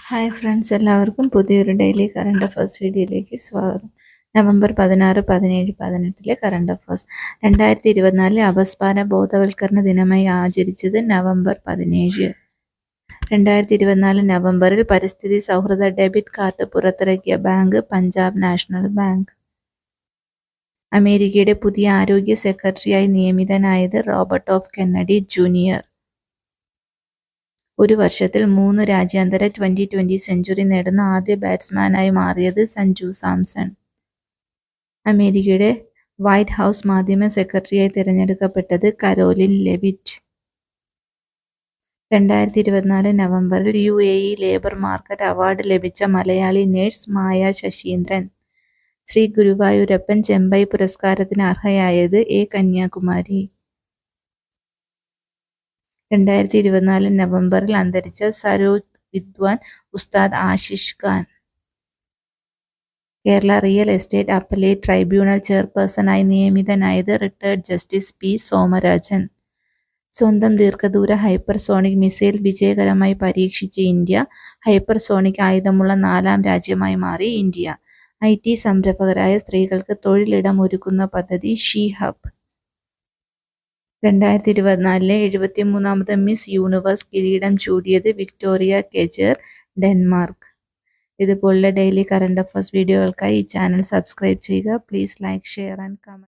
Hi friends, എല്ലാവർക്കും പുതിയൊരു daily current affairs വീഡിയോയിലേക്ക് സ്വാഗതം. November 16, 17, 18 current affairs. 2024 അപസ്മാര ബോധവൽക്കരണ ദിനമായി ആചരിച്ചത് നവംബർ 17. 2024 നവംബറിൽ പരിസ്ഥിതി സൗഹൃദ ഡെബിറ്റ് കാർഡ് പുറത്തിറക്കിയ ബാങ്ക് പഞ്ചാബ് നാഷണൽ ബാങ്ക്. അമേരിക്കയുടെ പുതിയ ആരോഗ്യ സെക്രട്ടറിയായി നിയമിതനായത് റോബർട്ട് എഫ് കെന്നഡി ജൂനിയർ. ഒരു വർഷത്തിൽ 3 രാജ്യാന്തര ട്വന്റി സെഞ്ചുറി നേടുന്ന ആദ്യ ബാറ്റ്സ്മാനായി മാറിയത് സഞ്ജു സാംസൺ. അമേരിക്കയുടെ വൈറ്റ് ഹൗസ് മാധ്യമ സെക്രട്ടറിയായി തിരഞ്ഞെടുക്കപ്പെട്ടത് കരോലിൻ ലെവിറ്റ്. 2024 നവംബറിൽ UAE ലേബർ മാർക്കറ്റ് അവാർഡ് ലഭിച്ച മലയാളി നഴ്സ് മായ ശശീന്ദ്രൻ. ശ്രീ ഗുരുവായൂരപ്പൻ ചെമ്പൈ പുരസ്കാരത്തിന് അർഹയായത് A. കന്യാകുമാരി. 2024 നവംബറിൽ അന്തരിച്ച സരോദ് വിദ്വാൻ Ustad Ashish Khan. Kerala real estate appellate tribunal ചെയർപേഴ്സണായി നിയമിതനായത് റിട്ടയർഡ് ജസ്റ്റിസ് P. സോമരാജൻ. സ്വന്തം ദീർഘദൂര ഹൈപ്പർസോണിക് മിസൈൽ വിജയകരമായി പരീക്ഷിച്ച് ഇന്ത്യ. ഹൈപ്പർസോണിക് ആയുധമുള്ള 4ാം രാജ്യമായി മാറി ഇന്ത്യ. IT സംരംഭകരായ സ്ത്രീകൾക്ക് തൊഴിലിടം ഒരുക്കുന്ന പദ്ധതി ഷീ ഹബ്. 2024 73ാമത് മിസ് യൂണിവേഴ്സ് കിരീടം ചൂടിയത് വിക്ടോറിയ കെജർ, ഡെൻമാർക്ക്. ഇതുപോലുള്ള ഡെയിലി കറണ്ട് അഫയേഴ്സ് വീഡിയോകൾക്കായി ഈ ചാനൽ സബ്സ്ക്രൈബ് ചെയ്യുക. Please like, share and comment.